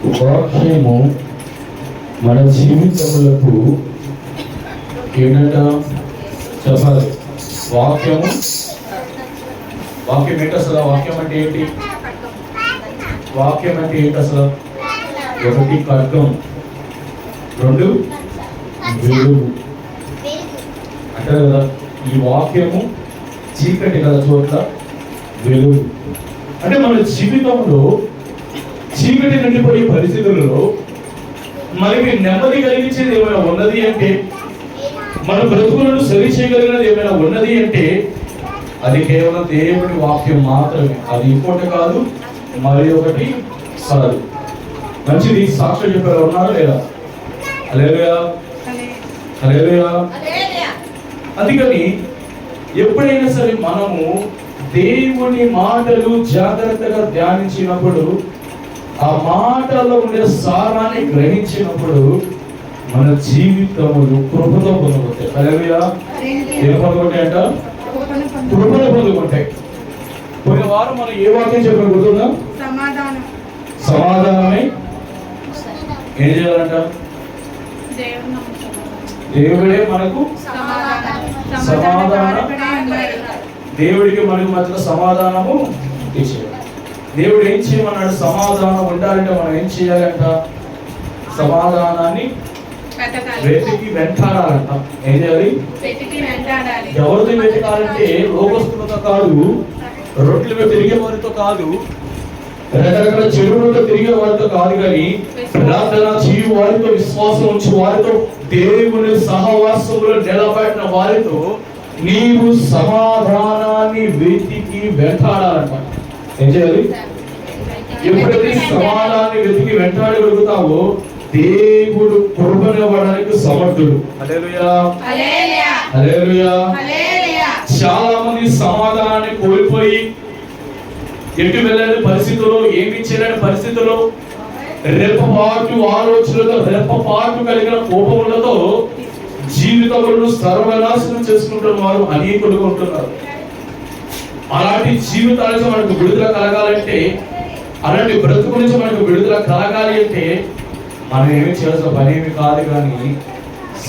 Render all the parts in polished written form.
వాక్యము మన జీవితములకు ఏంటంట చెప్పాలి. వాక్యం ఏంటి అసలు? వాక్యం అంటే ఏంటి? వాక్యం అంటే ఏంటి అసలు? ఒకటి ఖడ్గం, రెండు వెలుగు అంటారు కదా. ఈ వాక్యము చీకటి గల చోట్ల వెలుగు. అంటే మన జీవితంలో చీకటి నిండిపోయే పరిస్థితులలో మనకి నెమ్మది కలిగించేది ఏమైనా ఉన్నది అంటే, మన బ్రతుకులను సరి చేయగలిగినది ఏమైనా ఉన్నది అంటే అది కేవలం దేవుడి వాక్యం మాత్రమే. అది ఇంకోటి కాదు, మరి ఒకటి కాదు. మంచిది. సాక్ష్యం చెప్పారు ఉన్నారా లేదా? హల్లెలూయా, హల్లెలూయా. అందుకని ఎప్పుడైనా సరే మనము దేవుని మాటలు జాగ్రత్తగా ధ్యానించినప్పుడు, ఆ మాటల్లో ఉండే సారాన్ని గ్రహించినప్పుడు మన జీవితములు కృపతో పొందుకుంటాయి. హల్లెలూయా. ఏం పొందుకుంటాయి అంట? కృపను పొందుకుంటాయి. పోయిన వారం మనం ఏ వాక్యం చెప్పారు గుర్తుందా? సమాధానమే ఏం చేయాలంట? దేవుడే మనకు సమాధానం. దేవుడికి మనకు మధ్య సమాధానము ఇచ్చేయాలి. దేవుడు ఏం చేయమన్నాడు? సమాధానం ఉండాలంటే మనం ఏం చేయాలంట? సమాధానాన్ని వెతికి వెంటాడాలంట. ఏం చేయాలి? ఎవరితో వెతకాలంటే లోకస్తులతో కాదు, రొట్టెల మీద తిరిగే వారితో కాదు, రకరకాల చెరువులతో తిరిగే వారితో కాదు, కానీ ప్రార్థన చేయు వారితో, విశ్వాసం ఉంచి వారితో, దేవుని సహవాసంలో నిలబడిన వారితో నీవు సమాధానాన్ని వెతికి వెంటాడాలంట. ఏం చేయాలి? ఎప్పుడైతే సమాధానాన్ని వెతికి వెంటాడగలుగుతావో దేవుడు కృపనివ్వడానికి సమర్థుడు. హల్లెలూయా, హల్లెలూయా. చాలా మంది సమాధానాన్ని కోల్పోయి ఎటు వెళ్ళని పరిస్థితుల్లో, ఏమి చేయలేని పరిస్థితుల్లో, రెప్పపాటు ఆలోచనలతో, రెప్పపాటు కలిగిన కోపములతో జీవితములను సర్వనాశనం చేసుకుంటున్న వారు అనేకులుగా ఉంటున్నారు. అలాంటి జీవితాలకు మనకు విడుదల కలగాలంటే, అలాంటి బ్రతుకు నుంచి మనకు విడుదల కలగాలి అంటే మనం ఏమి చేయాల్సిన పని ఏమి కాదు, కానీ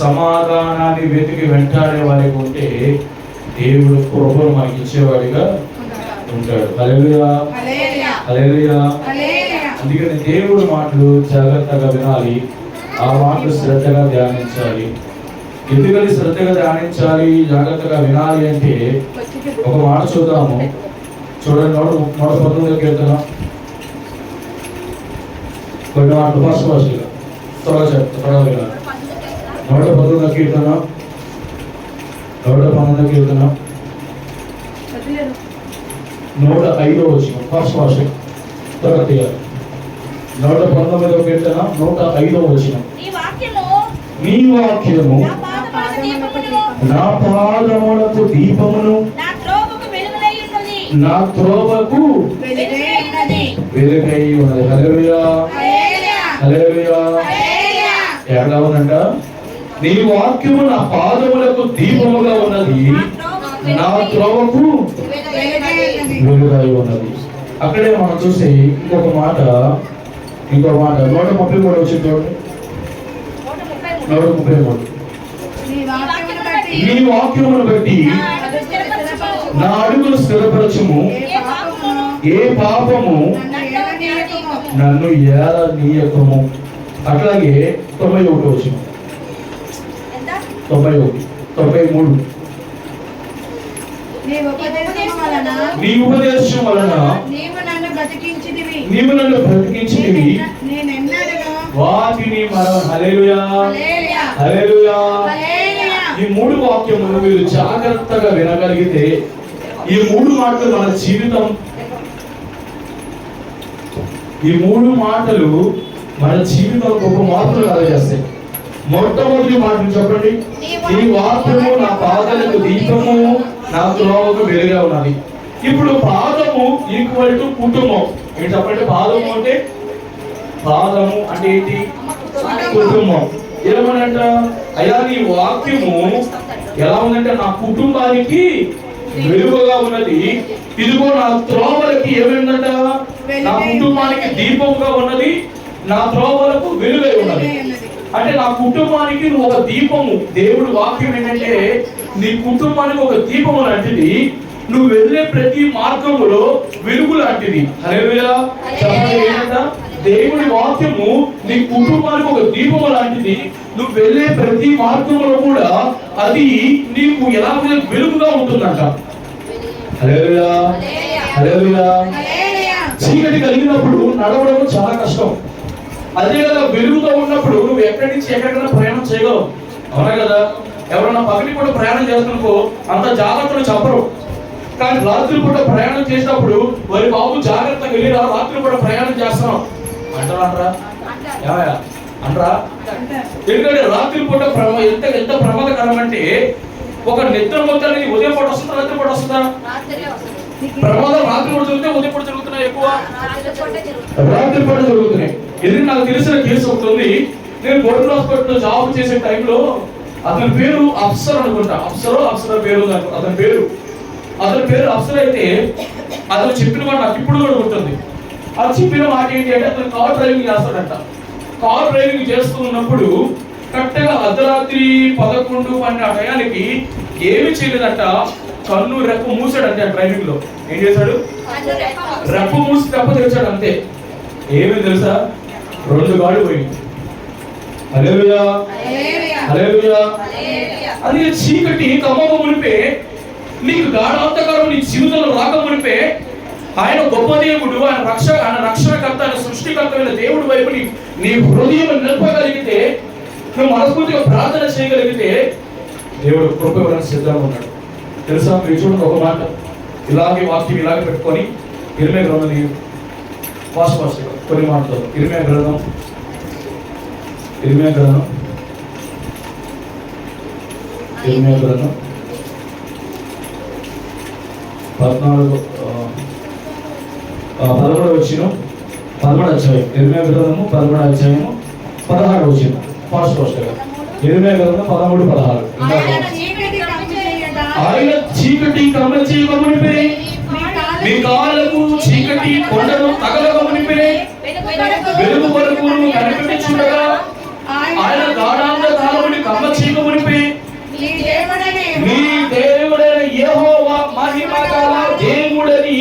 సమాధానాన్ని వెతికి వెంటాడే వారికి ఉంటే దేవుడు కృపను మనకి ఇచ్చేవాడిగా ఉంటాడు. హల్లెలూయా, హల్లెలూయా. అందుకని దేవుడి మాటలు జాగ్రత్తగా వినాలి, ఆ మాటలు శ్రద్ధగా ధ్యానించాలి. ఎందుకని శ్రద్ధగా ధ్యానించాలి, జాగ్రత్తగా వినాలి అంటే ఒక మాట చూద్దాము. చూడండి, 119 కీర్తన కొన్ని మాటలు ఫస్ట్ త్వరగా చెప్తా. 119 కీర్తన 105 కీర్తన 105 వచనం ఫస్ట్ వర్షం త్వరగా తీయాలి. 119 కీర్తన 105 వచనం. నీ వాక్యము నా పాదములకు దీపమును, నా త్రోవకు వెలుగై ఉన్నది. హల్లెలూయా, హల్లెలూయా. ఎట్లా ఉందంట? నీ వాక్యము నా పాదములకు దీపముగా ఉన్నది, నా త్రోవకు వెలుగై ఉన్నది. అక్కడే మనం చూసి ఇంకో మాట 133 వచ్చి చూడండి. 133. నీ వాక్యమును బట్టి నా అడుగులు స్థిరపరచుము, ఏ పాపము నన్ను ఏలనీయకము. అట్లాగే 91 వచ్చిన 93. నీ ఉపదేశం వలన నీవు నన్ను బ్రతికించితివి, వాటిని మనం హల్లెలూయా, హల్లెలూయా. ఈ 3 వాక్యములు మీరు జాగ్రత్తగా వినగలిగితే, ఈ 3 మాటలు మన జీవితం, ఈ 3 మాటలు మన జీవితం గొప్ప మార్పులు కలగజేస్తాయి. మొట్టమొదటి మాటలు చెప్పండి. ఈ వాక్యము నా పాదాలకు దీపము, నా త్రోవకు వెలుగుగా ఉన్నది. ఇప్పుడు పాదము ఈక్వల్ టు కుటుంబం. ఏంటి చెప్పండి? పాదము అంటే ఏంటి? కుటుంబం. ఏమనంట? అయ్యా నీ వాక్యము ఎలా ఉందంటే నా కుటుంబానికి వెలుగుగా ఉన్నది, ఇదిగో నా త్రోవలకి ఏమైందంట? నా కుటుంబానికి దీపంగా ఉన్నది, నా త్రోవలకు వెలుగై ఉన్నది. అంటే నా కుటుంబానికి నువ్వు ఒక దీపము. దేవుడి వాక్యం ఏంటంటే నీ కుటుంబానికి ఒక దీపము లాంటిది, నువ్వు వెళ్ళే ప్రతి మార్గములో వెలుగు లాంటిది. హల్లెలూయా చెప్పండి. ఏంటంట? దేవుడి వాక్యము నీ కుటుంబానికి ఒక దీపము లాంటిది. నువ్వు వెళ్ళే ప్రతి మార్గంలో కూడా అది నీకు ఎలా వెలుగుగా ఉంటుందంట. హల్లెలూయా హల్లెలూయా. చీకటి కలిగినప్పుడు నడవడం చాలా కష్టం. అదే కదా వెలుగుతో ఉన్నప్పుడు నువ్వు ఎక్కడి నుంచి ఎక్కడికైనా ప్రయాణం చేయగలవు. అవునా కదా? ఎవరైనా పగటి పూట ప్రయాణం చేస్తున్నప్పుడు అంత జాగ్రత్తలు చెప్పరు. కానీ రాత్రి పూట ప్రయాణం చేసినప్పుడు వారి బాబు జాగ్రత్తగా వెళ్ళిరా, రాత్రి పూట ప్రయాణం చేస్తున్నాం అంటారా? ఏమయ్యా అంటారా? ఎందుకంటే రాత్రి పూట ఎంత ప్రమాదకరం అంటే, ఒక నిద్ర మొత్తానికి ఉదయం పూట వస్తుందా, రాత్రి పూట వస్తుందా? ప్రమాదం రాత్రి పూట జరుగుతాయి, ఉదయం పూట జరుగుతున్నాయి. ఎక్కువ రాత్రి పూట జరుగుతున్నాయి. ఇది నాకు తెలిసిన కేసు ఒకటి ఉంది. నేను గవర్నమెంట్ హాస్పిటల్లో జాబ్ చేసే టైంలో అతని పేరు అఫ్సర్ అనుకుంటా. అఫ్సర్ పేరు అతని పేరు అఫ్సర్ అయితే అతను చెప్పిన మాట నాకు ఇప్పుడు కూడా ఉంటుంది. అది చెప్పిన మాట ఏంటి అంటే, అతను కార్ డ్రైవింగ్ చేస్తాడంట. కార్ డ్రైవింగ్ చేస్తున్నప్పుడు కరెక్ట్గా అర్ధరాత్రి 11-12 ఆ టయానికి ఏమి చేయలేదంట, కన్ను రెప్ప మూసాడంటే డ్రైవింగ్ లో. ఏం చేశాడు? రెప్ప మూసి రెప్ప తెరిచాడు అంతే. ఏమి తెలుసా? 2 గాళ్ళు పోయింది. హల్లెలూయా హల్లెలూయా. అది చీకటి కమ్మక మునిపే, నీకు గాఢాంతకారం నీ జీవితంలో రాక మునిపే, ఆయన గొప్ప దేవుడు, ఆయన రక్షణకర్త, ఆయన సృష్టికర్తమైన దేవుడి వైపు నీ హృదయం నిలపగలిగితే, నువ్వు మనస్ఫూర్తిగా ప్రార్థన చేయగలిగితే దేవుడు కృప ఇవ్వడానికి సిద్ధంగా ఉన్నాడు. తెలుసా? మీరు చూడండి ఒక మాట, ఇలాగే వాక్యం ఇలాగే పెట్టుకొని ఇర్మియా గ్రంథం ఫాస్ట్ కొన్ని మాటలు. ఇర్మియా గ్రంథం 11 వచ్చిన 11 అధ్యాయం. ఇర్మియా గ్రంథము 11 అధ్యాయము 16 వచ్చిన ఫాస్ట్ గా. ఇర్మియా గ్రంథం 13-16. ఆయన చీకటి కమ్మ చేయక మునిపే, మీ కాళ్ళకు చీకటి కొండను తగలక మునిపే, వెలుగు వరకు కనిపెట్టుచుండగా, ఆయన గాఢాంధకారముని కమ్మ చేయక మునిపే, నీ దేవుడైన యెహోవా మహిమగల దేవుడని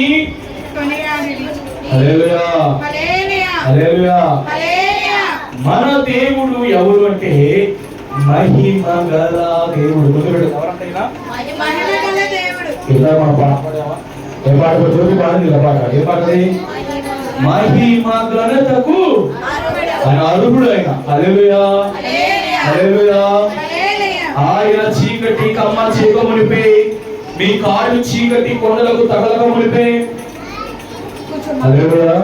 హల్లెలూయా హల్లెలూయా. మన దేవుడు ఎవరు అంటే మహిమగల దేవుడు. ఎవరంటైనా ఇలా మన పాడేమా? ఏ పాట పాడింది? ఏ పాటది? మహిమ ఘనతకు ఆయన అర్హుడు. ఆయన హల్లెలూయా హల్లెలూయా. ఆయన చీకటి కమ్మ చేయక మునిపే, మీ కాళ్ళు చీకటి కొండలకు తగలక మునిపే. హల్లెలూయా.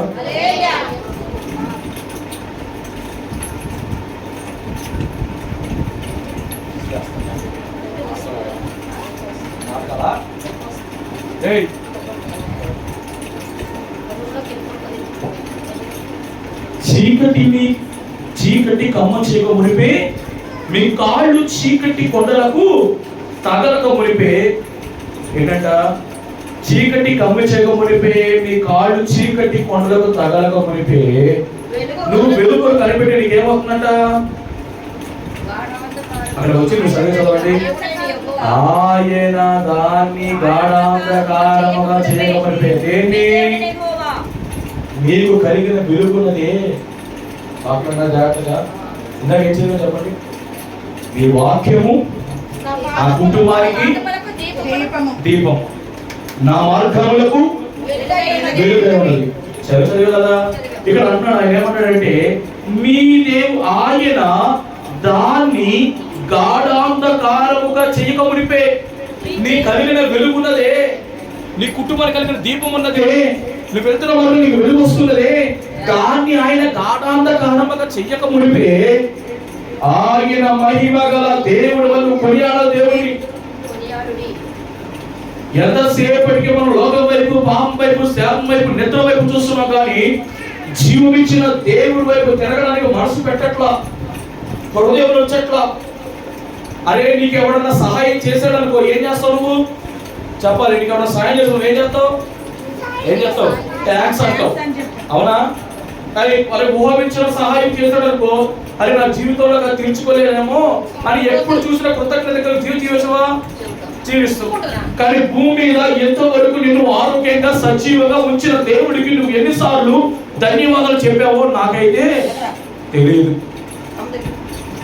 చీకటి కమ్మ చేయక మునిపే, మీ కాళ్ళు చీకటి కొండలకు తగలక మునిపే. ఏంటంట? చీకటి కమ్మ చేయక మునిపే, మీ కాళ్ళు చీకటి కొండలకు తగలక మునిపే, నువ్వు వెలుగు కనిపెట్టి నీకేమవుతుందంట? అక్కడ వచ్చి నువ్వు సరిగ్గా చదవండి. ఆయన దాన్ని గాఢాంధకారముగా చేయక మునిపే. ఏంటి? నీకు కలిగిన వెలుగున్నదే. వాక్యంగా జాగ్రత్తగా ఇందాక ఏం చేయాలో చెప్పండి. ఈ వాక్యము ఆ కుటుంబానికి దీపం, నా మార్గములకు వెలుగై ఉన్నది. చదివి కదా ఇక్కడ అంటున్నాడు. ఆయన ఏమంటాడంటే, మీ దేవు ఆయన దాన్ని గాఢాంధకారముగా చేయక మునిపే, నీ కలిగిన వెలుగున్నదే, నీ కుటుంబానికి కలిగిన దీపం ఉన్నదే, నువ్వు వెళ్తున్న వాళ్ళు నీకు వెలుగు వస్తున్నదే, దాన్ని ఆయన గాఢాంధకారముగా చెయ్యక మునిపే, ఆయన మహిమ గల దేవుడు వల్ల కొనియాడ దేవుని. ఎంతసేపటికి మనం లోకం వైపు, పాపం వైపు, శాపం వైపు, నిద్ర వైపు చూస్తున్నాం, కానీ జీవమిచ్చిన దేవుడి వైపు తిరగడానికి మనసు పెట్టట్లా, హృదయం వచ్చట్లా. అరే నీకు ఎవడన్నా సహాయం చేశాడు అనుకో, ఏం చేస్తావు నువ్వు? చెప్పాలి. నీకు ఎవడన్నా సహాయం చేస్తావు, ఏం చేస్తావు? ట్యాక్స్ అంటావు. అవునా? అది వాళ్ళకి ఊహించిన సహాయం చేశాడు అనుకో, అది నా జీవితంలో తీర్చుకోలేనేమో అని ఎప్పుడు చూసినా కృతజ్ఞతగా జీవిస్తూ. కానీ భూమి మీద ఎంతవరకు నిన్ను ఆరోగ్యంగా సజీవంగా ఉంచిన దేవుడికి నువ్వు ఎన్నిసార్లు ధన్యవాదాలు చెప్పావో నాకైతే తెలియదు.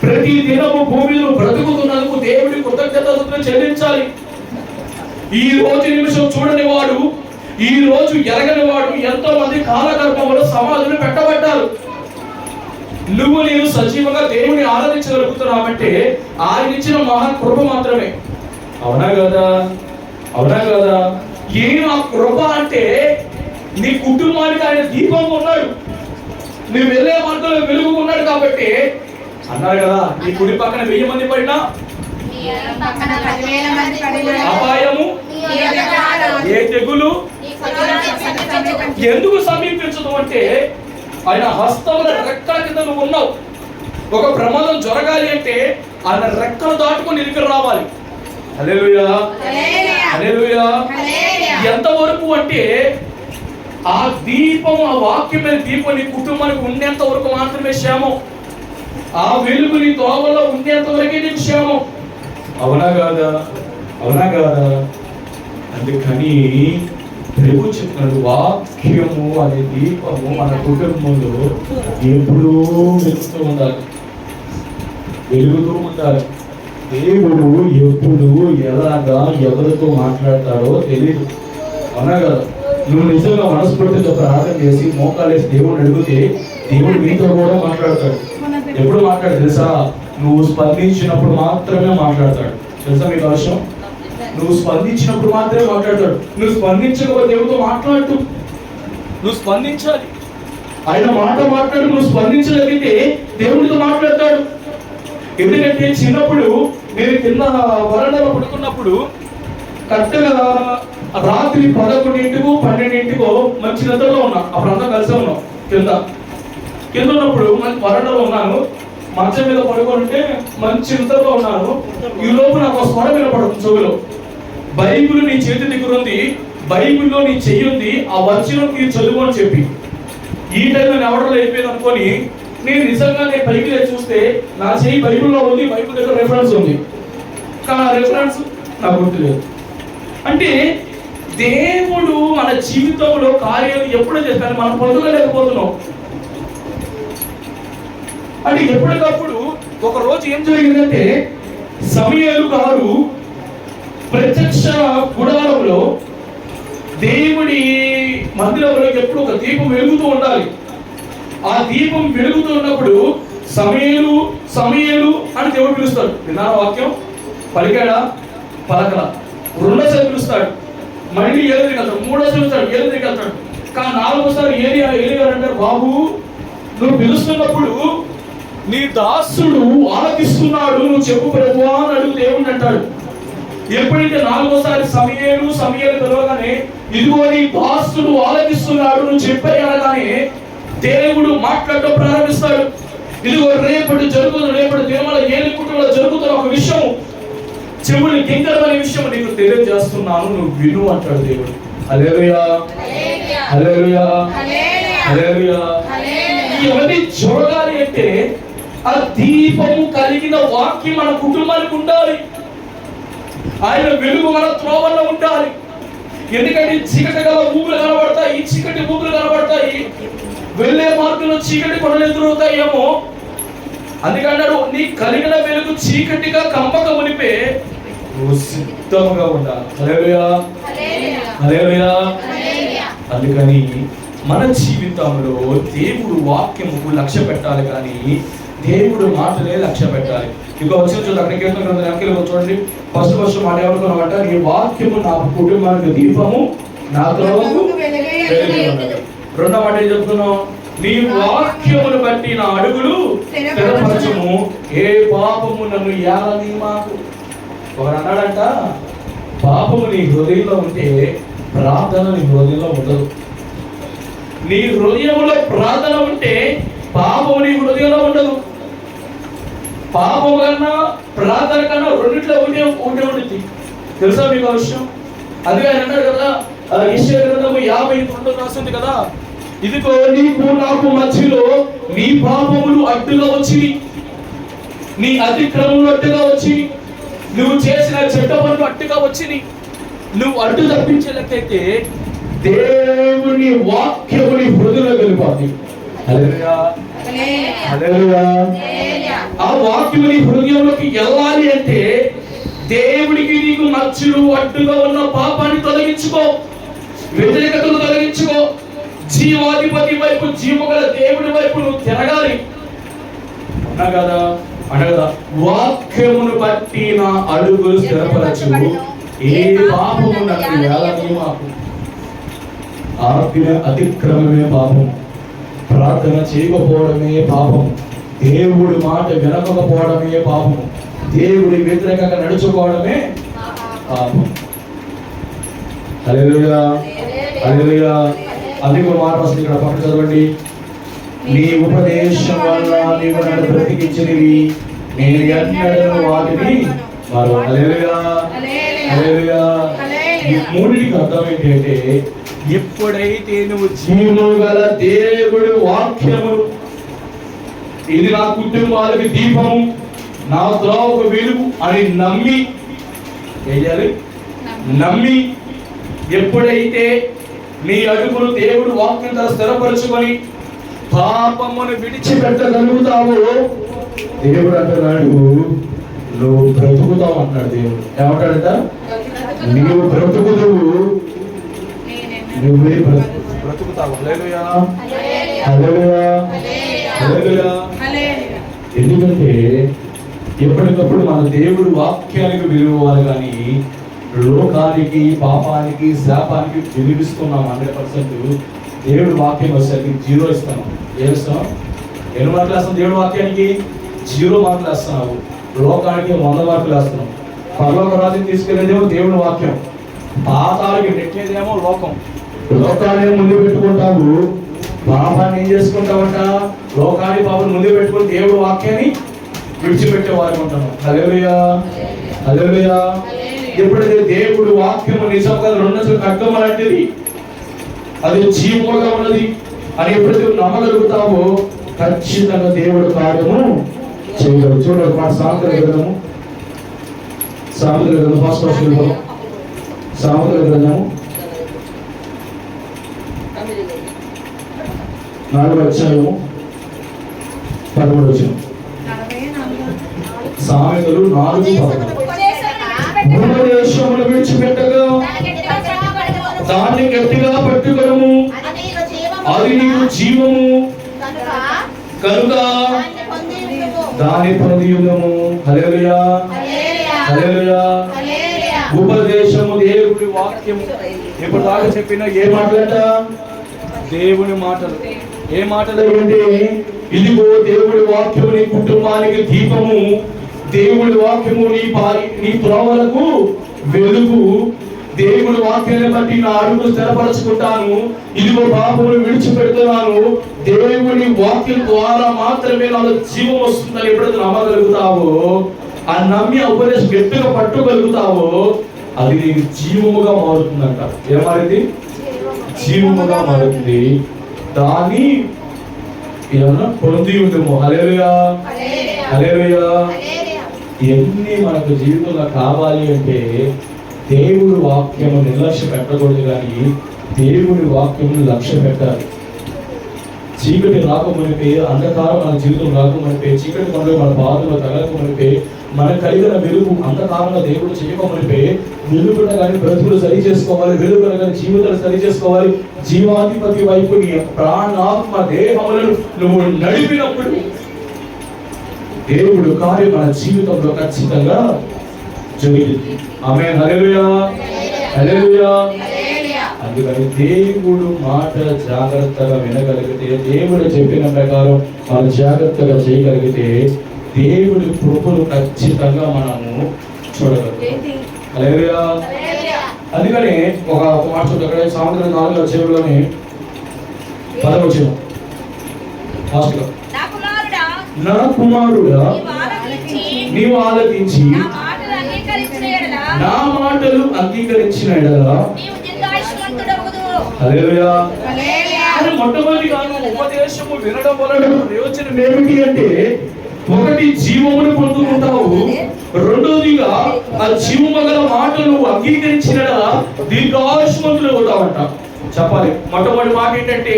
ప్రతి దినము భూమిలో బ్రతుకుతున్నందుకు దేవుడి కృతజ్ఞతలు చెల్లించాలి. ఈ రోజు నిమిషం చూడని వాడు, ఈ రోజు ఎరగని వాడు ఎంతో మంది కాలగర్భంలో సమాధులు పెట్టబడ్డారు. నువ్వు నేను సజీవంగా దేవుని ఆరాధించగలుగుతున్నావంటే ఆయన ఇచ్చిన మహాకృప మాత్రమే. అవునా కదా? అవునా కదా? ఏం ఆ కృప అంటే, నీ కుటుంబానికి ఆయన దీపంగా ఉన్నాడు, నువ్వు వెళ్ళే మార్గంలో వెలుగు ఉన్నాడు. కాబట్టి అన్నారు కదా, నీ కుడి పక్కన 1000 మంది పడినా అపాయము ఏ తెగులు ఎందుకు సమీపించదు అంటే, ఆయన హస్తముల రెక్కల కింద నువ్వు ఉన్నావు. ఒక ప్రమాదం జరగాలి అంటే ఆయన రెక్కలు దాటుకొని ఎదురు రావాలి. హల్లెలూయా, హల్లెలూయా. ఎంతవరకు అంటే ఆ దీపం, ఆ వాక్యమైన దీపం నీ కుటుంబానికి ఉండేంత వరకు మాత్రమే క్షేమం. ఆ వెలుగు నీ తోవలో ఉండేంత వరకే నీకు క్షేమం. అవునా కాదా? అవునా కాదా? అందుకని ప్రభు చెప్తున్నాడు, వాక్యము అనే దీపము మన కుటుంబంలో ఎప్పుడూ వెలుగుతూ ఉండాలి, వెలుగుతూ ఉండాలి. దేవుడు ఎప్పుడు ఎలాగా ఎవరితో మాట్లాడతాడో తెలియదు. అవునా కదా? నువ్వు నిజంగా మనస్ఫూర్తితో ప్రార్థన చేసి మోకాలేసి దేవుడిని అడిగితే దేవుడు నీతో కూడా మాట్లాడతాడు. ఎప్పుడు మాట్లాడు తెలుసా? నువ్వు స్పందించినప్పుడు మాత్రమే మాట్లాడతాడు. తెలుసా మీకు అవసరం? నువ్వు స్పందించినప్పుడు మాత్రమే మాట్లాడతాడు. నువ్వు స్పందించకపోతే దేవుడితో మాట్లాడు. నువ్వు స్పందించాలి. ఆయన మాట మాట్లాడు. నువ్వు స్పందించగలిగితే దేవుడితో మాట్లాడతాడు. ఎందుకంటే చిన్నప్పుడు నేను కింద వరండాలో పడుకున్నప్పుడు కరెక్ట్గా రాత్రి 11 12 మంచి నిద్రలో ఉన్నా. అప్పుడు అంతా కలిసి ఉన్నాం. కింద ఉన్నప్పుడు మంచి వరండాలో ఉన్నాను. మంచం మీద పడుకుంటే మంచి నిద్రలో ఉన్నాను. ఈ లోపు నాకు ఒక స్వరం వినపడుతుంది చెవిలో, బైబిల్ నీ చేతి దగ్గర ఉంది, బైబిల్లో నీ చెయ్యి ఉంది, ఆ వచనం మీరు చదువు అని చెప్పి. ఈ టైంలో ఎవడలో అయిపోయింది అనుకొని నేను నిజంగా పైకి చూస్తే నా చెయ్యి బైబిల్లో ఉంది, బైబిల్ దగ్గర రెఫరెన్స్ ఉంది, కానీ ఆ రెఫరెన్స్ నాకు గుర్తులేదు. అంటే దేవుడు మన జీవితంలో కార్యాలు ఎప్పుడో చేస్తాను, మనం పొందలేకపోతున్నాం. అంటే ఎప్పటికప్పుడు ఒక రోజు ఏం జరిగిందంటే, సమూయేలు గారు ప్రత్యక్ష గుడారంలో దేవుడి మందిరంలో ఎప్పుడు ఒక దీపం వెలుగుతూ ఉండాలి. ఆ దీపం వెలుగుతూ ఉన్నప్పుడు సమూయేలు సమూయేలు అని దేవుడు పిలుస్తాడు. విన్నారా వాక్యం? పలికాడా? పలకలా. రెండోసారి పిలుస్తాడు, మళ్ళీ ఏలికి వెళ్తాడు, మూడోసారి పిలుస్తాడు, ఏలికి వెళ్తాడు. కానీ 4వసారి ఏలిగారు అంటారు, బాబు నువ్వు పిలుస్తున్నప్పుడు నీ దాసుడు ఆలకిస్తున్నాడు, నువ్వు చెప్పు ప్రభువా అని అడుగు దేవుడు అంటాడు. ఎప్పుడైతే 4వసారి సమూయేలు సమూయేలు పిలవగానే, ఇదిగో నీ దాసుడు ఆలకిస్తున్నాడు నువ్వు చెప్పే అనగానే దేవుడు మాట్లాడటం ప్రారంభిస్తాడు. ఇదిగో రేపటి దినముల ఏలి కుటుంబంలో జరుగుతున్న ఒక విషయం, చెవులు గింగరమనే విషయం నీకు తెలియజేస్తున్నాను, నువ్వు విను అంటాడు దేవుడు. హల్లెలూయా, హల్లెలూయా, హల్లెలూయా. ఇవన్నీ చూడాలి అంటే ఆ దీపము కలిగిన వాక్యం మన కుటుంబానికి ఉండాలి. ఆయన వెలుగు మన త్రోవల్లో ఉండాలి. ఎందుకంటే చీకటి గల ఊపులు కనబడతాయి, చీకటి ఊపులు కనబడతాయి, వెళ్ళే మార్గంలో చీకటి కొండలు ఎదురవుతాయేమో. అందుకన్నాడు, నీ కలిగిన వెలుగు చీకటిగా కమ్మక ఉనిపే నువ్వు సిద్ధంగా ఉండాలి. హల్లెలూయా, హల్లెలూయా. అందుకని మన జీవితంలో దేవుడు వాక్యముకు లక్ష్య పెట్టాలి, కానీ దేవుడు మాటలే లక్ష్య పెట్టాలి. ఇంకో వచ్చిన చూడండి, అక్కడ కీర్తన గ్రంథం వెనకలో చూడండి, ఫస్ట్ మాట ఏమనుకున్నామంట, నీ వాక్యము నా కుటుంబానికి దీపము, నా త్రోవకు వెలుగై ఉన్నది. రెండో మాట ఏం చెప్తున్నావు? నీ వాక్యమును బట్టి నా అడుగులు స్థిరపరచుము, ఏ పాపము నన్ను ఏలని మాకు. ఒకరు అన్నాడంట, పాపము నీ హృదయంలో ఉంటే ప్రార్థన నీ హృదయంలో ఉండదు. నీ హృదయంలో ప్రార్థన ఉంటే పాపము నీ హృదయంలో ఉండదు. పాపం కన్నా ప్రార్థన కన్నా రెండిట్లో ఉంటే ఉంటుంది. తెలుసా మీకు ఆ విషయం? అదే ఆయన అన్నాడు కదా, యెషయా గ్రంథము 52 రాసింది కదా, ఇదిగో నీకు నాకు మధ్యలో నీ పాపములు అడ్డుగా వచ్చి, నీ అతిక్రమములు అడ్డుగా వచ్చి, నువ్వు చేసిన చెడ్డ పనులు అడ్డుగా వచ్చి, నువ్వు అడ్డు తప్పించేలకైతే దేవుని వాక్యముని హృదయంలో గెలుపాలి. హల్లెలూయా, హల్లెలూయా. ఆ వాక్యముని హృదయంలోకి వెళ్ళాలి అంటే దేవునికి నీకు మధ్యలో అడ్డుగా ఉన్న పాపాన్ని తొలగించుకో, వ్యతిరేకతను తొలగించుకో. జీవాధిపతి వైపు, జీవగల దేవుడి వైపు నువ్వు తిరగాలి. అనగదా అనగదా వాక్యమును బట్టి నా అడుగులు స్థిరపరచు, ఏ పాపము నాకు వేలని మాకు. ఆజ్ఞ అతిక్రమమే పాపం, ప్రార్థన చేయకపోవడమే పాపం, దేవుడి మాట వినకపోవడమే పాపం, దేవుడి వ్యతిరేకంగా నడుచుకోవడమే పాపం. హల్లెలూయా, హల్లెలూయా. అందుకు మాట వస్తుంది ఇక్కడ, పక్కన చదవండి. నీ ఉపదేశం వల్ల నీవు నన్ను బ్రతికించినవి, నేను ఎన్నడూ వాటిని మరో. హల్లెలూయా, హల్లెలూయా. ఈ మూడిటికి అర్థం ఏంటంటే, ఎప్పుడైతే నువ్వు జీవము గల దేవుడి వాక్యము, ఇది నా కుటుంబాలకు దీపము, నా త్రోవకు వెలుగు అని నమ్మి చేయాలి. నమ్మి ఎప్పుడైతే నీ అడుగులు దేవుడు వాక్యం ద్వారా స్థిరపరచుకొని పాపమును విడిచిపెట్టగలుగుతావో, దేవుడు అంటున్నాడు నువ్వు బ్రతుకుతావు అంటున్నాడు. దేవుడు ఏమంటాడంట, నీవు బ్రతుకుతావు, నువ్వే బ్రతుకుతావు. హల్లెలూయా, హల్లెలూయా, హల్లెలూయా. ఎందుకంటే ఎప్పటికప్పుడు మన దేవుడు వాక్యానికి విలువాలి, కానీ లోకానికి, పాపానికి, శాపానికి విలువిస్తున్నాం 100%. దేవుడు వాక్యం వచ్చేసరికి 0 ఇస్తున్నాం. ఏమిస్తున్నాం? ఎన్ని మార్కులు వేస్తున్నాం? దేవుడు వాక్యానికి 0 మార్కులు వేస్తున్నావు, లోకానికి 100 మార్కులు వేస్తున్నాం. పరలోక రాజ్యం తీసుకెళ్లేదేమో దేవుడి వాక్యం, పాతాలకి నెట్టేదేమో లోకం. లోకాన్ని ముందు పెట్టుకుంటావు, పాపాన్ని ఏం చేసుకుంటావంట? లోకాన్ని పాపం ముందు పెట్టుకుని దేవుడు వాక్యాన్ని విడిచిపెట్టే వారు ఉంటాను. హల్లెలూయా, హల్లెలూయా. ఎప్పుడైతే దేవుడు వాక్యము నిజంగా 2 ఖడ్గం లాంటిది, అది జీవముగా ఉన్నది అని ఎప్పుడైతే నమ్మగలుగుతావో, ఖచ్చితంగా దేవుడు కార్యము చేయగలరు. చూడండి మాట సామెతల గ్రంథము, సామెతల గ్రంథం ఫస్ట్ వెళ్ళిపోతాం. సామెతల గ్రంథము 4వ అధ్యాయము 13వ వచనం. సామెతలు 4:13. ఉపదేశమును విడిచిపెట్టగా దాన్ని గట్టిగా పట్టుకొనుము, అది నీకు జీవము కనుక దాన్ని పొందియుందుము. హల్లెలూయా, హల్లెలూయా. ఉపదేశము దేవుడి వాక్యము. ఇప్పుడు దాకా చెప్పిన ఏ మాటలంట? దేవుని మాటలు. ఏ మాటలు అంటే, ఇదిగో దేవుడి వాక్యము నీ కుటుంబానికి దీపము, దేవుడి వాక్యము నీ త్రోవలకు వెలుగు, దేవుడి వాక్యాన్ని బట్టి నా అడుగులు స్థిరపరచుకుంటాను, ఇదిగో పాపమును విడిచిపెడుతున్నాను, దేవుడి వాక్యం ద్వారా మాత్రమే నాకు జీవం వస్తుందని ఎప్పుడైతే నమ్మగలుగుతావో, ఆ నమ్మి ఉపదేశం గట్టిగా పట్టుగలుగుతావో, అది నీకు జీవముగా మారుతుందంట. ఏమారింది? జీవముగా మారుతుంది. దాన్ని ఏమన్నా పొంది ఉందేమో. హల్లెలూయా, హల్లెలూయా. ఇవన్నీ మనకు జీవితంలో కావాలి అంటే దేవుడి వాక్యము నిర్లక్ష్య పెట్టకూడదు, కానీ దేవుడి వాక్యమును లక్ష్య పెట్టాలి. చీకటి రాకమునిపే, అంధకారం మన జీవితం రాకమునిపే, చీకటి మనలో మన బాధలో తగలకమునిపే, మనకు కలిగిన వెలుగు అంధకారంగా దేవుడు చేయకమునిపే, వెలుగున కానీ బ్రతుకులు సరి చేసుకోవాలి, వెలుగున కానీ జీవితాలు సరి చేసుకోవాలి. జీవాధిపతి వైపు నీ ప్రాణాత్మ దేహములను నువ్వు నడిపినప్పుడు దేవుడు కార్యం మన జీవితంలో ఖచ్చితంగా జరిగింది. ఆమేన్, హల్లెలూయా, హల్లెలూయా. అందుకని దేవుడు మాట జాగ్రత్తగా వినగలిగితే, దేవుడు చెప్పిన ప్రకారం మనం జాగ్రత్తగా చేయగలిగితే, దేవుడి కృపను ఖచ్చితంగా మనము చూడగలుగుతాం. హల్లెలూయా. అందుకని ఒక మాట అక్కడ సామెతల 4వ అధ్యాయంలోనే 10వ వచనం లాస్ట్ లో, నా కుమారుడా నీవు ఆలకించి నా మాటలు అంగీకరించిన ఎడల. హల్లెలూయా, ఆయన మొట్టమొదటిగా ఉపదేశము వినడం వలన ప్రయోజనం ఏమిటి అంటే, ఒకటి జీవమును పొందుకుంటావు, రెండోదిగా ఆ జీవము గల మాటలు అంగీకరించిన దీర్ఘాయుష్మంతులు అవుతావంట. చెప్పాలి. మొట్టమొదటి మాట ఏంటంటే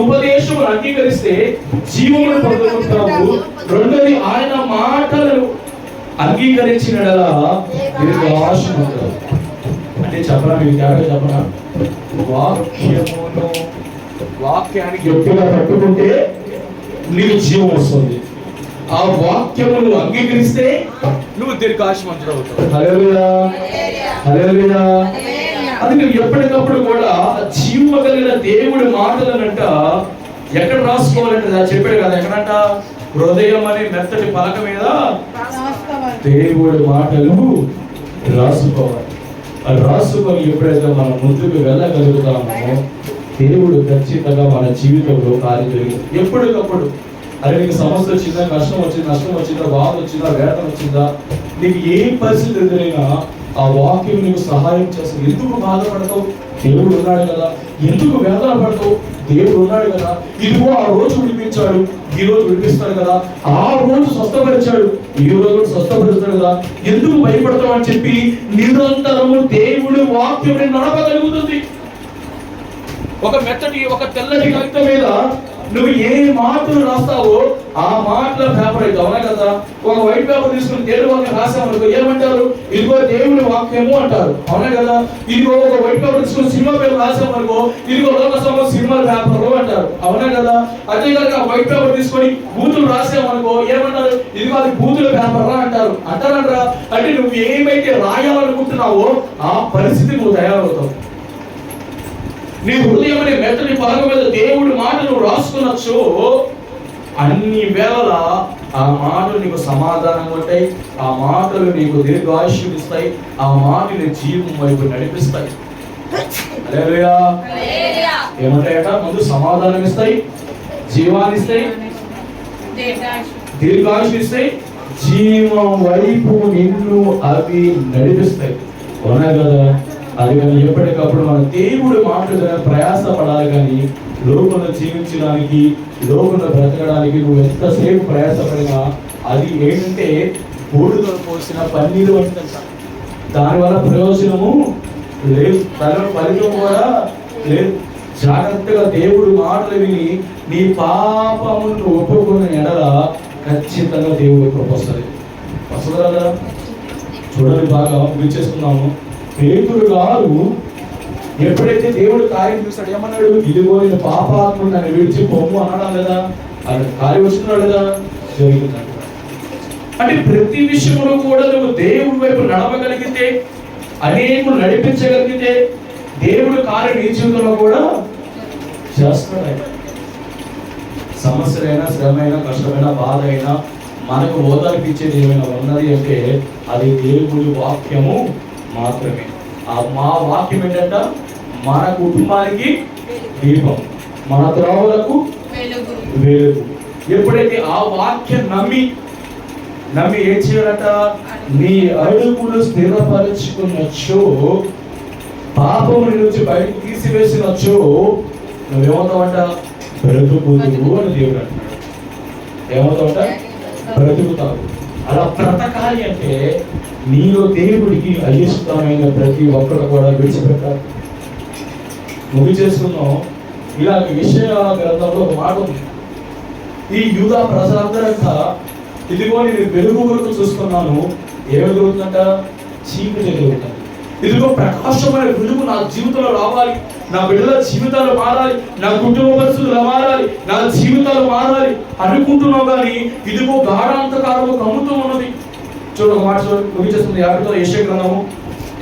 ఉపదేశం అంగీకరిస్తే జీవమును పొందుకుంటావు, రెండోది ఆయన మాటలు అంగీకరించిన దీర్ఘాయుష్మంతులు. అంటే చెప్పరా, మీకు తేడా చెప్పరా, వాక్యానికి గట్టిగా పట్టుకుంటే నీకు జీవం వస్తుంది, ఆ వాక్యమును అంగీకరిస్తే నువ్వు దీర్ఘాయుష్మంతుడు అవుతావు. హల్లెలూయా, హల్లెలూయా. అది నువ్వు ఎప్పటికప్పుడు కూడా జీవ కలిగిన దేవుడి మాటలనంట ఎక్కడ రాసుకోవాలంటే చెప్పాడు కదా, ఎక్కడంట, హృదయం అనే మెత్తటి పలక మీద దేవుడి మాటలు రాసుకోవాలి. రాసుకొని ఎప్పుడైతే మనం ముందుకు వెళ్ళగలుగుతామో దేవుడు ఖచ్చితంగా మన జీవితంలో కార్యం జరిగింది. ఎప్పటికప్పుడు అరే నీకు సమస్య వచ్చిందా, కష్టం వచ్చిందా, నష్టం వచ్చిందా, బాధ వచ్చిందా, వేదన వచ్చిందా, నీకు ఏ పరిస్థితి ఎదురైనా ఆ వాక్యం నీకు సహాయం చేస్తుంది. ఎందుకు బాధపడతావు, దేవుడు ఉన్నాడు కదా. ఎందుకు వేదన పడతావు, దేవుడు ఉన్నాడు కదా. ఇదిగో ఆ రోజు విడిపించాడు, ఈ రోజు విడిపిస్తాడు కదా. ఆ రోజు స్వస్థపరిచాడు, ఈ రోజు స్వస్థపరుస్తాడు కదా. ఎందుకు భయపడతావు అని చెప్పి నిరంతరము దేవుడు వాక్యం నడపగలుగుతుంది. ఒక మెత్తటి, ఒక తెల్లటి కాగితం మీద నువ్వు ఏ మాటలు రాస్తావో ఆ మాటల పేపర్ అయితే అవునా కదా. ఒక వైట్ పేపర్ తీసుకుని దేవుడి వాక్యం రాసామనుకో ఏమంటారు, ఇదిగో దేవుడి వాక్యము అంటారు, అవునా కదా. ఇదిగో ఒక వైట్ పేపర్ తీసుకుని సినిమా పేపర్ రాసామనుకో ఇదిగో లోకసభ సినిమా పేపర్ అంటారు, అవునా కదా. అదే కనుక వైట్ పేపర్ తీసుకొని బూతులు రాసామనుకో ఏమంటారు, ఇదిగో అది బూతుల పేపర్ రా అంటారు, అంటారంటారా. అంటే నువ్వు ఏమైతే రాయాలనుకుంటున్నావో ఆ పరిస్థితి నువ్వు తయారవుతావు. నీ హృదయం అనే మెత్తని పలక మీద దేవుడి మాటలు రాసుకున్నచ్చు, అన్ని వేళ ఆ మాటలు నీకు సమాధానంగా ఉంటాయి, ఆ మాటలు నీకు దీర్ఘాయుష్యం ఇస్తాయి, ఆ మాటలు జీవం వైపు నడిపిస్తాయి. హల్లెలూయా. ఏమంటాయట, ముందు సమాధానం ఇస్తాయి, జీవాన్ని ఇస్తాయి, దీర్ఘాయుష్యం ఇస్తాయి, జీవం వైపు నిన్ను అవి నడిపిస్తాయి, అవునా కదా. అది కానీ ఎప్పటికప్పుడు మన దేవుడి మాటలు ప్రయాసపడాలి. కానీ లోకంలో జీవించడానికి, లోకంలో బ్రతకడానికి నువ్వు ఎంతసేపు ప్రయాసపడినా అది ఏంటంటే బూడిదలో పోసిన పన్నీరు వంటిదంట. దానివల్ల ప్రయోజనము లేదు, దానివల్ల ఫలితం కూడా లేదు. జాగ్రత్తగా దేవుడి మాటలు విని నీ పాపమును ఒప్పుకున్న ఎడల ఖచ్చితంగా దేవుడి కృప వస్తుంది. వస్తుంది కదా. చూడండి, బాగా ముగించేసుకున్నాము. పేతురు గారు ఎప్పుడైతే దేవుడు కార్యం చూస్తాడు ఏమన్నాడు, ఇదిగో నేను పాపాత్మ నన్ను విడిచి పొమ్ము అన్నాడా లేదా, అది కార్యం వస్తున్నాడు లేదా, జరుగుతుందంట. అంటే ప్రతి విషయంలో కూడా నువ్వు దేవుడి వైపు నడవగలిగితే, అనేకులు నడిపించగలిగితే దేవుడు కార్యం నీ జీవితంలో కూడా చేస్తాడు. సమస్యలైనా, శ్రమైనా, కష్టమైనా, బాధ అయినా మనకు ఓదార్పిచ్చేది ఏమైనా ఉన్నది అంటే అది దేవుడి వాక్యము మాత్రమే. ఆ మా వాక్యం ఏంటంట, మన కుటుంబానికి దీపం, మన త్రోవలకు వెలుగు. ఎప్పుడైతే ఆ వాక్యం నమ్మి ఏం చేయాలంట, నీ అడుగులు స్థిరపరచుకున్నచో, పాపము నుంచి బయటకు తీసివేసినచో నువ్వేమవుతావంట, బ్రతుకుదువు అని దేవుడు అంటున్నాడు. ఏమవుతావంట, బ్రతుకుతావు. అలా బ్రతకాలి అంటే నీలో దేవుడికి అయిష్టమైన ప్రతి ఒక్కరు కూడా విడిచిపెట్టాలి. ముగిచేసుకున్నాం. ఇలాంటి విషయ గ్రంథంలో ఒక మాట ఉంది. ఈ యూదా ప్రజలందరంతా ఇదిగో నేను వెలుగు కొరకు చూస్తున్నాను, ఏమి జరుగుతుందంట, చీకటి జరుగుతుంది. ఇదిగో ప్రకాశమైన వెలుగు నా జీవితంలో రావాలి, నా బిడ్డల జీవితాలు మారాలి, నా కుటుంబ పరిస్థితులు మారాలి, నా జీవితాలు మారాలి అనుకుంటున్నావు. కానీ ఇదిగో గాఢాంధకారము కమ్ముతూ ఉన్నది. చూడు, ఒక మాట చూడు, ముగించేస్తుంది. 59 యెషయా గ్రంథము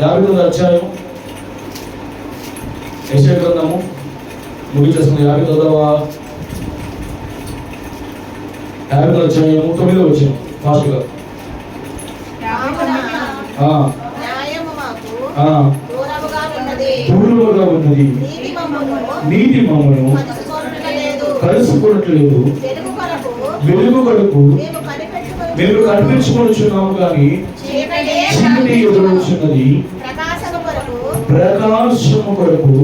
59 అధ్యాయం, యెషయా గ్రంథము ముగించేస్తుంది. 59వ అధ్యాయం 9వ వచనం ఫాస్ట్ గా. దూరముగా ఉన్నది, నీతి మమ్మను కలుసుకున్నట్లేదు, వెలుగు కొరకు మేము కనిపించుకొనుచున్నాము కానీ చీకటి ఎదురొచ్చున్నది, ప్రకాశము కొరకు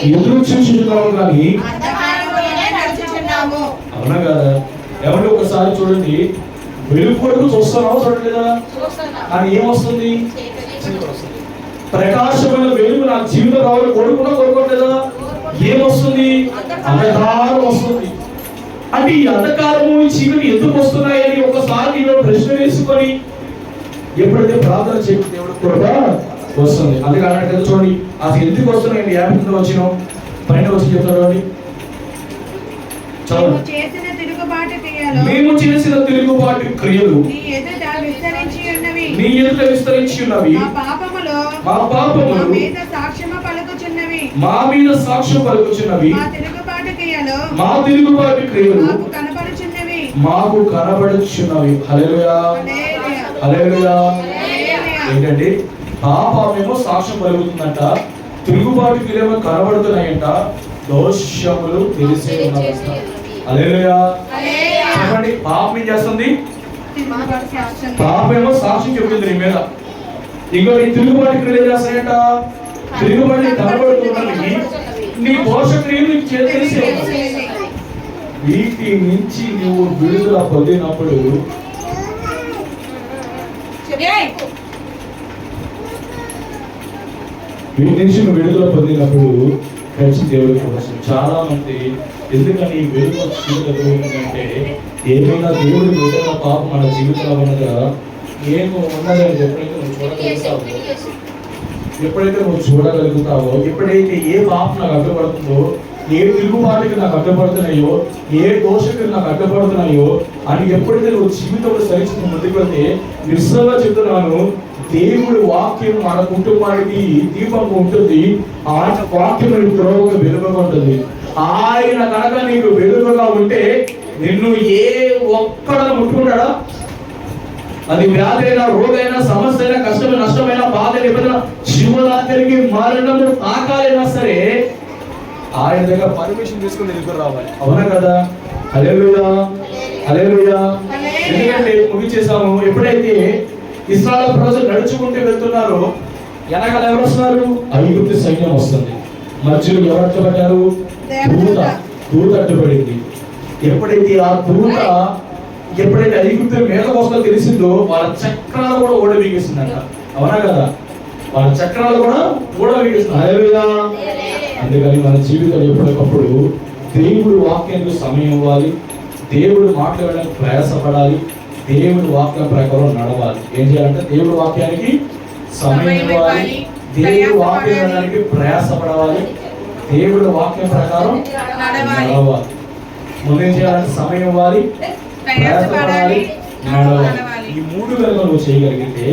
ఎదురు చూస్తున్నాము కానీ అంధకారములోనే నడుచుచున్నాము. అవునా కదా? ఎవరి ఒకసారి చూడండి, వెలుగు కొరకు చూస్తున్నావా చూడలేదా? కానీ ఏమొస్తుంది? ప్రకాశమైన వెలుగు నా జీవితం రావాలి కొడుకున్నా కోరుకోవట్లేదా? ఏమొస్తుంది? అంధకారం వస్తుంది. అంటే ఈ అంధకారము ఈ చీకటి ఎందుకు వస్తున్నాయని ఒకసారి నేను ప్రశ్న వేసుకొని ఎప్పుడైతే ప్రార్థన చేసి దేవుడు కూడా వస్తుంది. అందుకని కదా చూడండి, అసలు ఎందుకు వస్తున్నాయండి? 50 వచ్చిన పైన వచ్చి చెప్తాడు. మేము చేసిన తిరుగుబాటు క్రియలు మేము చేసిన తిరుగుబాటు క్రియలు నీ ఎదుట విస్తరించి ఉన్నవి. నీ ఎదుట విస్తరించి ఉన్నవి. మా పాపములు మా మీద సాక్ష్యము పలుకుచున్నవి. మా మీద సాక్ష్యం పలుకుచున్నవి. మా తిరుగుబాటు క్రియలు మాకు కనపడుచున్నవి. హల్లెలూయా హల్లెలూయా. ఏంటండి? పాపమేమో సాక్ష్యం పలుకుతుందంట, తిరుగుబాటు క్రియలు కనబడుతున్నాయంట, దోషములు తెలిసే ఉన్నారంట. హల్లెలూయా. చెప్పండి, పాపం ఏం చేస్తుంది? పాపమేమో సాక్ష్యం చెప్తుంది నీ మీద. ఇంకో నీ తిరుగుబాటు క్రియలు ఏం చేస్తాయంట? తిరుగుబాటు కనబడుతున్నవి నీ దోష క్రియలు నీకు తెలిసే ఉన్నాయి. వీటి నుంచి నువ్వు విడుదల పొందినప్పుడు కలిసి దేవుడికి వస్తుంది. చాలా మంది ఎందుకని వెలుగు అంటే ఏమైనా దేవుడి విడుదల పాపం మన జీవితంలో ఉన్నదా ఏమో ఉన్నదని ఎప్పుడైతే నువ్వు చూడగలుగుతావో, ఎప్పుడైతే ఏ పాపం నాకు అడ్డుపడుతుందో, ఏ తిరుగుబాటుకి నాకు అడ్డుపడుతున్నాయో, ఏ దోషకులు నాకు అడ్డుపడుతున్నాయో అని ఎప్పుడైతే నువ్వు జీవితంలో సరిచి ముందుకు వెళ్తే, నిశ్చయంగా చెప్తున్నాను, దేవుడి వాక్యం మన కుటుంబానికి దీపంగా ఉంటుంది. ఆయన వాక్యం నీకు త్రోవగా వెలుగుగా ఉంటుంది. ఆయన కనుక నీకు వెలుగుగా ఉంటే నిన్ను ఏ ఒక్కడను ముట్టుకుంటాడా? అది వ్యాధి అయినా, రోగైనా, సమస్య అయినా, కష్టమైన, నష్టమైన, బాధ నిబంధన, జీవనానికి మరణము తాకాలైనా సరే ఆయన దగ్గర పర్మిషన్ తీసుకుని నిలుపుకు రావాలి. అవునా కదా? హల్లెలూయా హల్లెలూయా. ఎందుకంటే ముగించేసాము. ఎప్పుడైతే ఇశ్రాయేలు ప్రజలు నడుచుకుంటూ వెళ్తున్నారో వెనకాల ఎవరు వస్తున్నారు? ఐగుప్తు సైన్యం వస్తుంది. మధ్యలో ఎవరు అడ్డుపడ్డారు? దూత అడ్డుపడింది. ఎప్పుడైతే ఆ దూత ఎప్పుడైతే ఐగుప్తు మీద వస్తుందో తెలిసిందో వాళ్ళ చక్రాలు కూడా ఓడబీగిస్తుందంట. అవునా కదా? వాళ్ళ చక్రాలు కూడా ఓడబీగిస్తుంది. హల్లెలూయా. అందుకని మన జీవితంలో ఎప్పటికప్పుడు దేవుడు వాక్యానికి సమయం ఇవ్వాలి, దేవుడు మాట్లాడడానికి ప్రయాసపడాలి, దేవుడి వాక్యం ప్రకారం నడవాలి. ఏం చేయాలంటే దేవుడి వాక్యానికి సమయం ఇవ్వాలి, దేవుడి వాక్యం వినడానికి ప్రయాసపడవాలి, దేవుడి వాక్యం ప్రకారం నడవాలి. ముందేం చేయాలంటే సమయం ఇవ్వాలి, ప్రయాసపడాలి, నడవాలి. ఈ 3 గనుక నువ్వు చేయగలిగితే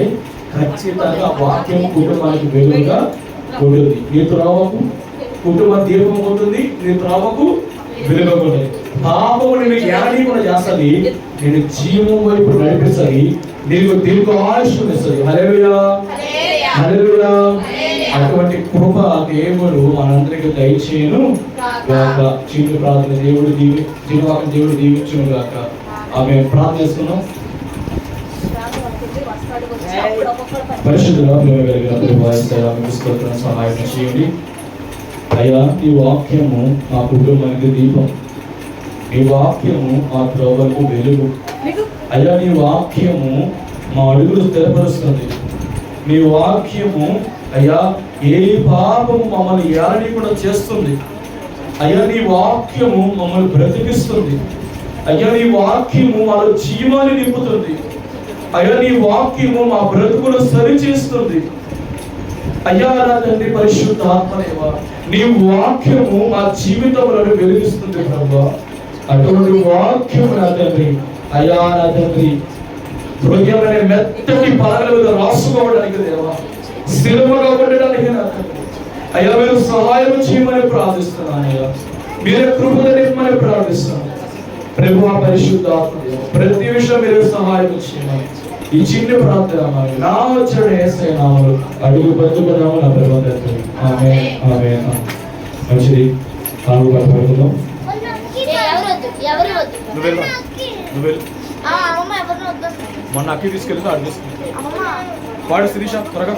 ఖచ్చితంగా వాక్యం కుటుంబానికి వెలుగుగా ఉంటుంది. నీ త్రోవకు కుటుంబ దీపం ఉంటుంది, నీ త్రోవకు వెలుగుగా ఉంటుంది. పాపము నేను జ్ఞాని కూడా చేస్తుంది, నేను జీవం వైపు నడిపిస్తుంది, నీకు దీర్ఘ ఆయుష్ను ఇస్తుంది. హల్లెలూయా హల్లెలూయా. అటువంటి కృప దేవుడు మనందరికీ దయచేయను గాక. చిన్న ప్రార్థన దేవుడు దేవుడు దీవించును గాక. ఆమె ప్రార్థిస్తున్నాం. పరిశుద్ధుల సహాయం చేయండి అయ్యా. ఈ వాక్యము మా కుటుంబానికి దీపం, నీ వాక్యము మా త్రోవలకు వెలుగు అయ్యా. నీ వాక్యము మా అడుగులు స్థిరపరుస్తుంది. నీ వాక్యము అయ్యా ఏ పాపము మమ్మల్ని ఏలనీయకుండా చేస్తుంది అయ్యా. నీ వాక్యము మమ్మల్ని బ్రతికిస్తుంది అయ్యా. నీ వాక్యము వాళ్ళ జీవాన్ని నింపుతుంది అయ్యా. నీ వాక్యము మా బ్రతుకులు సరిచేస్తుంది అయ్యా. నా తండ్రి పరిశుద్ధ ఆత్మదేవా, నీ వాక్యము మా జీవితంలో వెలిగిస్తుంది ప్రభువా. అటువంటి వాక్యము నా తండ్రి అయ్యా, నా తండ్రి హృదయమైన మెత్తటి పలకల మీద రాసుకోవడానికి దేవా, స్థిరముగా ఉండడానికి నా తండ్రి అయ్యా మీరు సహాయం చేయమని ప్రార్థిస్తున్నాను అయ్యా. మీరే కృపదనివ్వమని ప్రార్థిస్తున్నాను ప్రభువా. పరిశుద్ధ ఆత్మదేవా, ప్రతి విషయం మీరు సహాయం చేయమని ఈ చిన్న ప్రార్థన నా వచ్చిన యేసయ్య నామములో అడుగు పట్టుకున్నాము నా ప్రభువా. ఆమేన్ ఆమేన్. మంచిది. కాలు పట్టుకుందాం. మొన్న అక్కి తీసుకెళ్తే అడ్డు వాడు శిరీష త్వరగా